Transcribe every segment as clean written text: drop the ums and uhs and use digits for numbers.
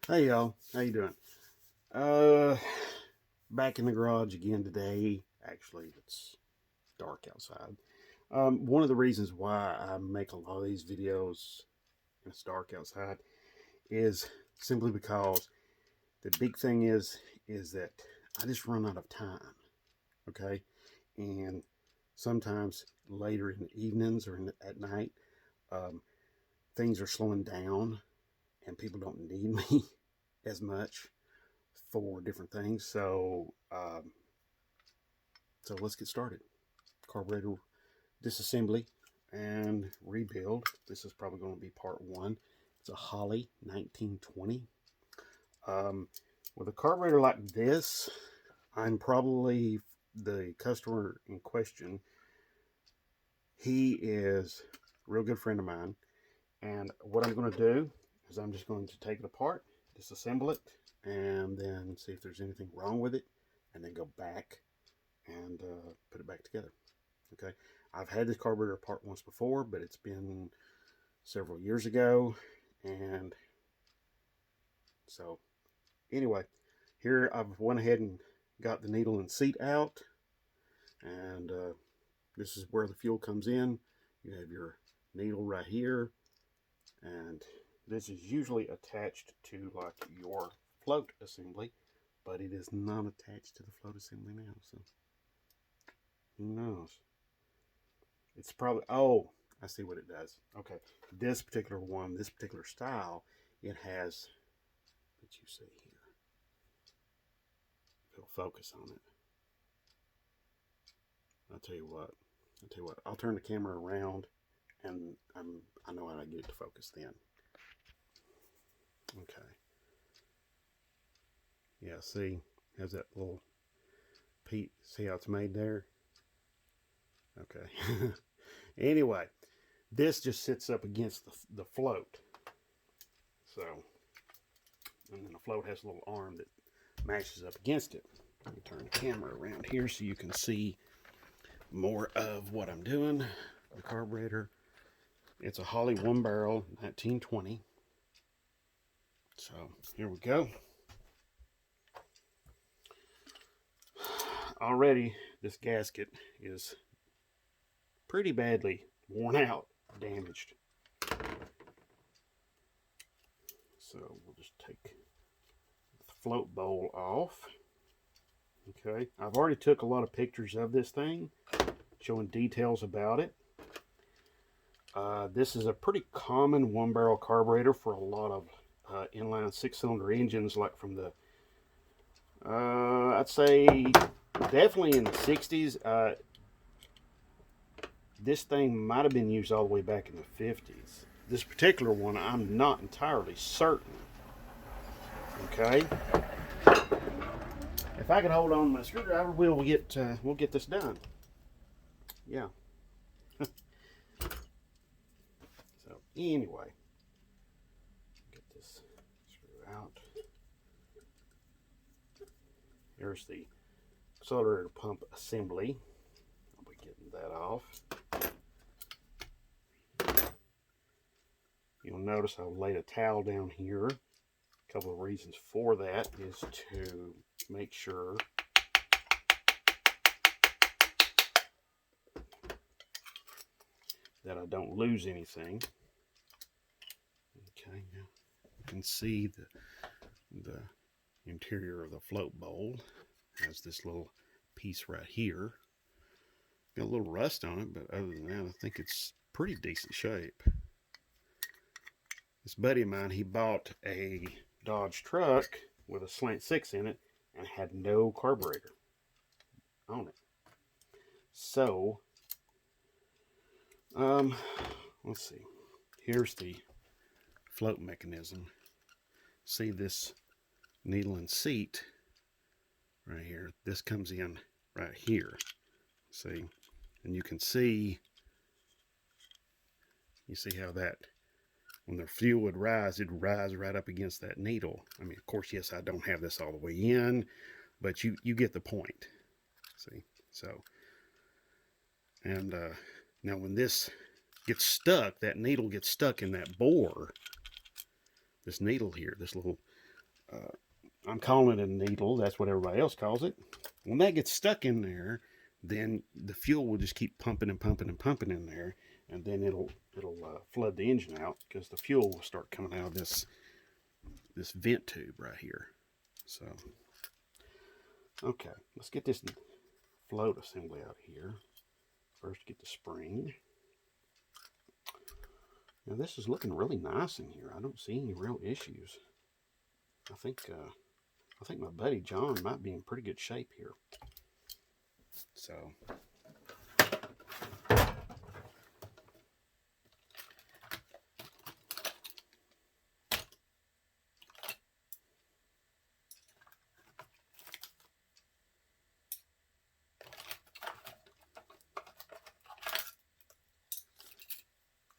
Hey y'all, how you doing? Uh, Back in the garage again today. Actually, it's dark outside. One of the reasons why I make a lot of these videos and it's dark outside is simply because the big thing is that I just run out of time. Okay, and sometimes later in the evenings or at night, um, things are slowing down and people don't need me as much for different things. So let's get started. Carburetor disassembly and rebuild. This is probably going to be part one. It's a Holley 1920. Um, with a carburetor like this, I'm probably the customer in question. He is a real good friend of mine. And what I'm going to do is I'm just going to take it apart, disassemble it, and then see if there's anything wrong with it, and then go back and put it back together. Okay, I've had this carburetor apart once before, but it's been several years ago, and so anyway, here I've went ahead and got the needle and seat out, and this is where the fuel comes in. You have your needle right here, and this is usually attached to like your float assembly, but it is not attached to the float assembly now, so who knows? It's probably, oh, I see what it does. Okay, this particular one, this particular style, it has, what you see here, it'll focus on it. I'll tell you what, I'll turn the camera around and I know how to get it to focus then. Okay, yeah, see, has that little piece, see how it's made there? Okay. Anyway, this just sits up against the float. So, and then the float has a little arm that mashes up against it. Let me turn the camera around here so you can see more of what I'm doing. The carburetor, it's a Holley one barrel 1920. So here we go. Already this gasket is pretty badly worn out, damaged. So we'll just take the float bowl off. Okay, I've already took a lot of pictures of this thing, showing details about it. This is a pretty common one barrel carburetor for a lot of inline six-cylinder engines, like from the, I'd say definitely in the 60s. This thing might have been used all the way back in the 50s. This particular one, I'm not entirely certain. Okay, if I can hold on my screwdriver, we'll get this done. Yeah. So anyway, get this screw out. Here's the accelerator pump assembly. I'll be getting that off. You'll notice I've laid a towel down here. A couple of reasons for that is to make sure that I don't lose anything. Okay, now you can see the interior of the float bowl has this little piece right here. Got a little rust on it, but other than that, I think it's pretty decent shape. This buddy of mine, he bought a Dodge truck with a slant six in it and had no carburetor on it. So, let's see. Here's the float mechanism. See this needle and seat right here? This comes in right here. See? And you can see, you see how that, when the fuel would rise, it'd rise right up against that needle. I mean, of course, yes, I don't have this all the way in, but you get the point. See? So, and now when this gets stuck, that needle gets stuck in that bore. This needle here, this little I'm calling it a needle. That's what everybody else calls it. When that gets stuck in there, then the fuel will just keep pumping and pumping and pumping in there, and then it'll flood the engine out because the fuel will start coming out of this vent tube right here. So, okay, let's get this float assembly out of here. First, get the spring. Now this is looking really nice in here. I don't see any real issues. I think my buddy John might be in pretty good shape here. So,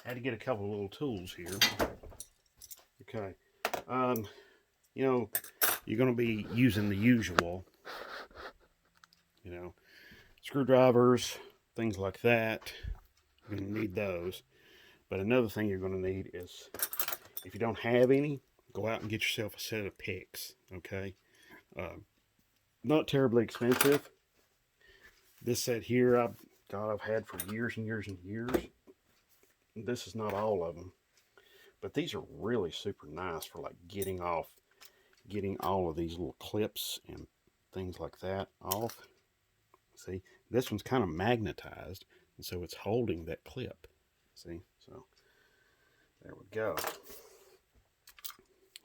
had to get a couple of little tools here. Okay, you know, you're going to be using the usual, you know, screwdrivers, things like that. You're going to need those. But another thing you're going to need is, if you don't have any, go out and get yourself a set of picks, okay? Not terribly expensive. This set here, I've had for years and years and years. This is not all of them, but these are really super nice for like getting all of these little clips and things like that off. See, this one's kind of magnetized, and so it's holding that clip. See, so there we go.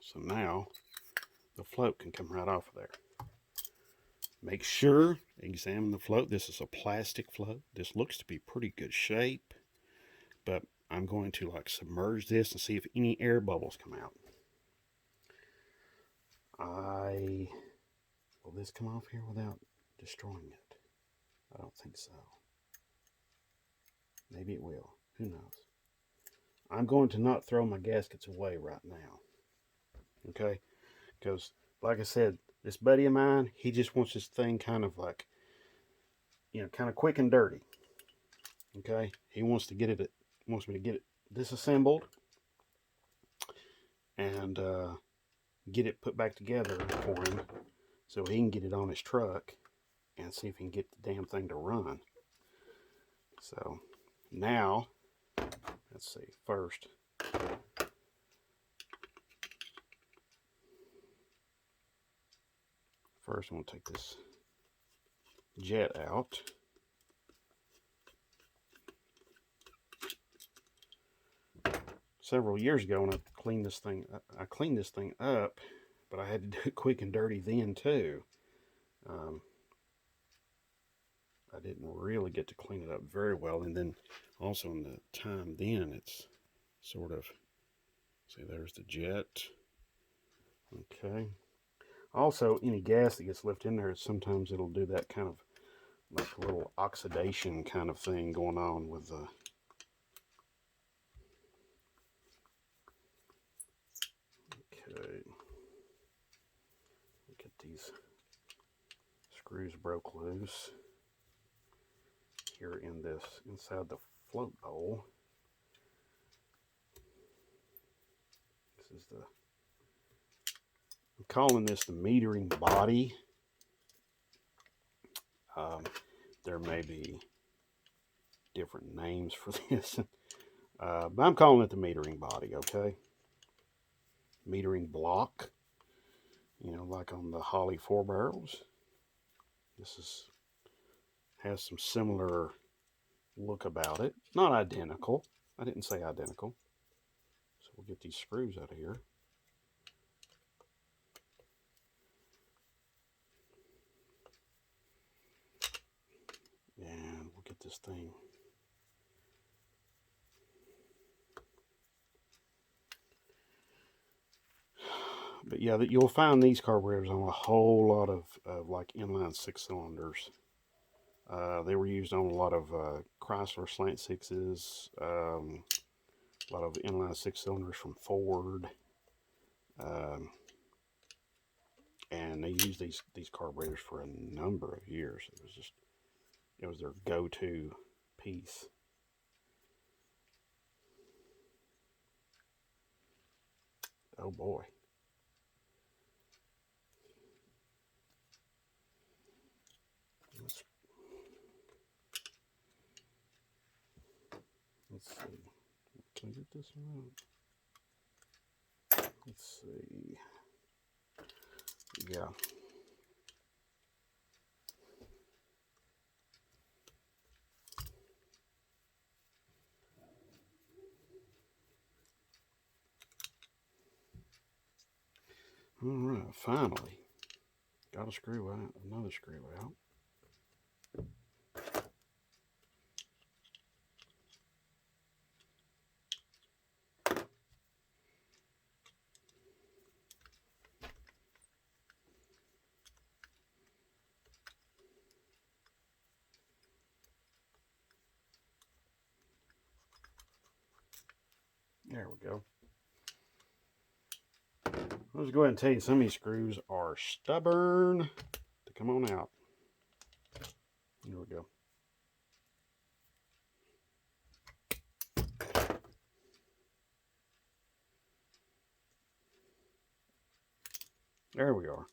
So now the float can come right off of there. Make sure, examine the float. This is a plastic float. This looks to be pretty good shape, but I'm going to like submerge this and see if any air bubbles come out. Will this come off here without destroying it? I don't think so. Maybe it will. Who knows? I'm going to not throw my gaskets away right now. Okay? Because, like I said, this buddy of mine, he just wants this thing kind of like, you know, kind of quick and dirty. Okay? He wants me to get it disassembled and get it put back together for him so he can get it on his truck and see if he can get the damn thing to run. So now, let's see, first I'm going to take this jet out. Several years ago when I cleaned this thing up, but I had to do it quick and dirty then too. I didn't really get to clean it up very well, and then also in the time then it's sort of, see, there's the jet. Okay. Also, any gas that gets left in there, sometimes it'll do that kind of like a little oxidation kind of thing going on with the okay. Look at these screws broke loose here in this inside the float bowl. This is the, I'm calling this the metering body. There may be different names for this, but I'm calling it the metering body, okay? Metering block, you know, like on the Holley 4 barrels. This has some similar look about it. Not identical. I didn't say identical. So we'll get these screws out of here. And we'll get this thing. But yeah, you'll find these carburetors on a whole lot of like inline 6-cylinders. They were used on a lot of Chrysler Slant 6s, a lot of inline 6-cylinders from Ford, and they used these carburetors for a number of years. It was their go-to piece. Oh boy. Let's see. Can I get this right? Let's see. Yeah. All right, finally. Got a screw out, another screw out. There we go. I'll just go ahead and tell you some of these screws are stubborn to come on out. Here we go. There we are.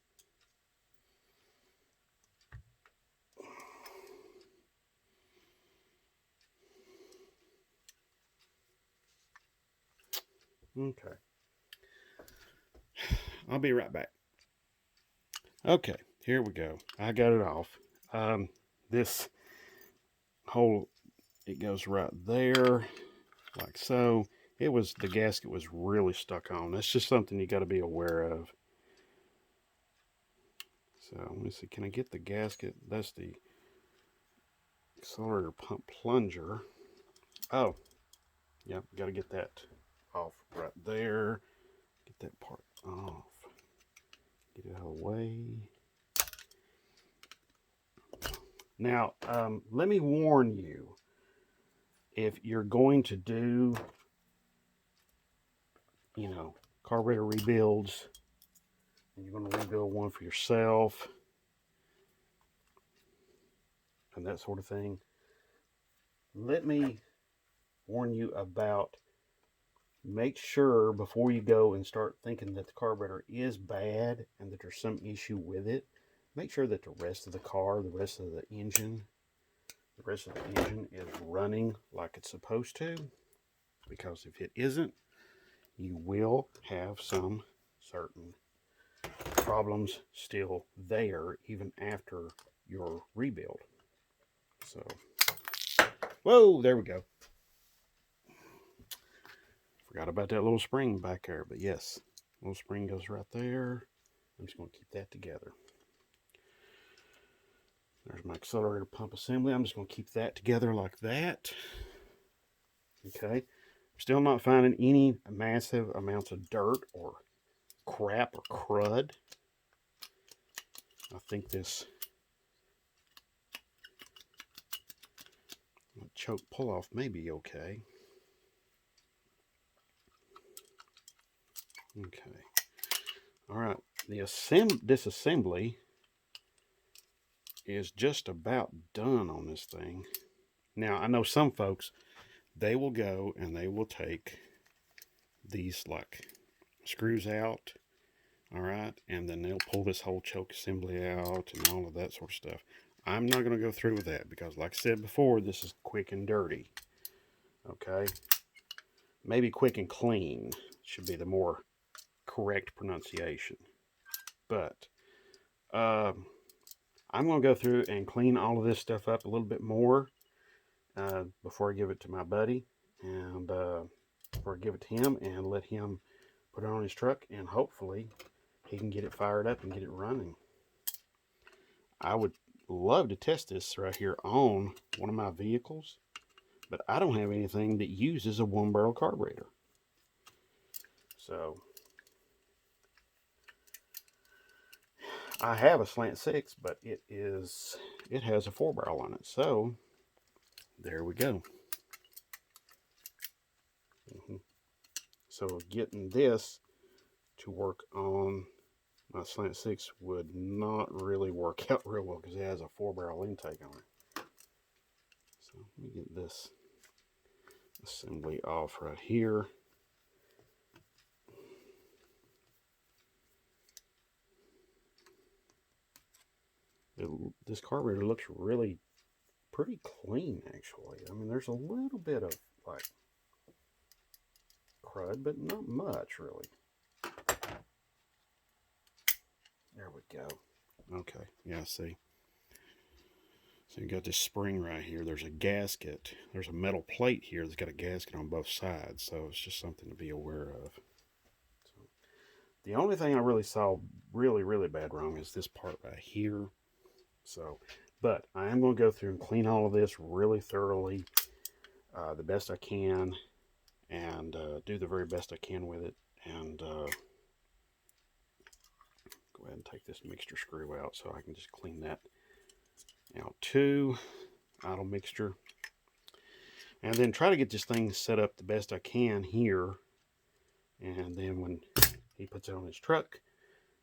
Okay. I'll be right back. Okay, here we go. I got it off. This hole, it goes right there, like so. The gasket was really stuck on. That's just something you got to be aware of. So let me see, can I get the gasket? That's the accelerator pump plunger. Oh, yeah, got to get that off right there. Get that part off. Get it out of the way. Now, let me warn you, if you're going to do, carburetor rebuilds, and you're going to rebuild one for yourself, and that sort of thing, let me warn you about, make sure before you go and start thinking that the carburetor is bad and that there's some issue with it, make sure that the rest of the car, the rest of the engine is running like it's supposed to, because if it isn't, you will have some certain problems still there even after your rebuild. So, whoa, there we go. Forgot about that little spring back there, but yes, little spring goes right there. I'm just going to keep that together. There's my accelerator pump assembly. I'm just going to keep that together like that. Okay. Still not finding any massive amounts of dirt or crap or crud. I think this choke pull off may be okay. Okay. All right. The disassembly is just about done on this thing. Now, I know some folks, they will go and they will take these like screws out, all right, and then they'll pull this whole choke assembly out and all of that sort of stuff. I'm not going to go through with that because, like I said before, this is quick and dirty. Okay, maybe quick and clean should be the more correct pronunciation. But I'm going to go through and clean all of this stuff up a little bit more before I give it to my buddy, and before I give it to him and let him put it on his truck, and hopefully he can get it fired up and get it running. I would love to test this right here on one of my vehicles, but I don't have anything that uses a one barrel carburetor. So I have a slant 6, but it has a 4 barrel on it. So there we go. So getting this to work on my slant 6 would not really work out real well because it has a 4 barrel intake on it. So let me get this assembly off right here. This carburetor looks really pretty clean, actually. I mean, there's a little bit of like crud, but not much really. There we go. Okay, yeah, see. So you got this spring right here. There's a gasket. There's a metal plate here that's got a gasket on both sides. So it's just something to be aware of. So the only thing I really saw really bad wrong is this part right here. So, but I am going to go through and clean all of this really thoroughly, the best I can, and do the very best I can with it. And go ahead and take this mixture screw out so I can just clean that out too. Idle mixture. And then try to get this thing set up the best I can here. And then when he puts it on his truck,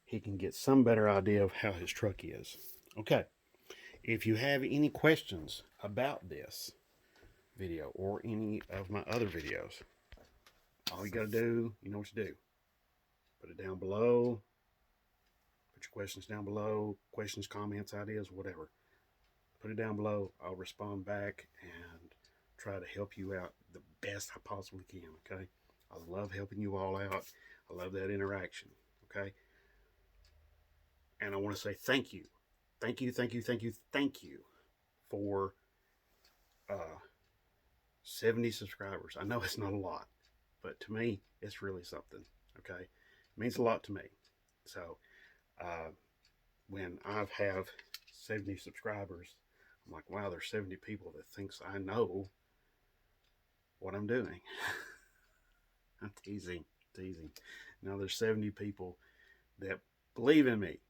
he can get some better idea of how his truck is. Okay. If you have any questions about this video or any of my other videos, all you got to do, you know what to do. Put it down below. Put your questions down below. Questions, comments, ideas, whatever. Put it down below. I'll respond back and try to help you out the best I possibly can, okay? I love helping you all out. I love that interaction, okay? And I want to say thank you. Thank you for 70 subscribers. I know it's not a lot, but to me, it's really something, okay? It means a lot to me. So, when I have 70 subscribers, I'm like, wow, there's 70 people that thinks I know what I'm doing. I'm teasing. Now there's 70 people that believe in me,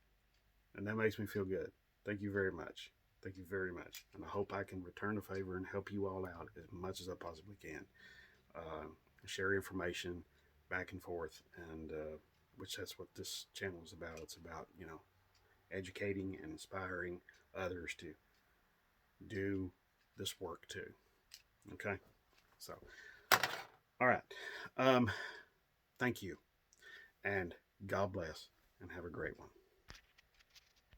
and that makes me feel good. Thank you very much. Thank you very much. And I hope I can return the favor and help you all out as much as I possibly can. Share information back and forth, and which that's what this channel is about. It's about, you know, educating and inspiring others to do this work too. Okay? So, all right. Thank you, and God bless, and have a great one.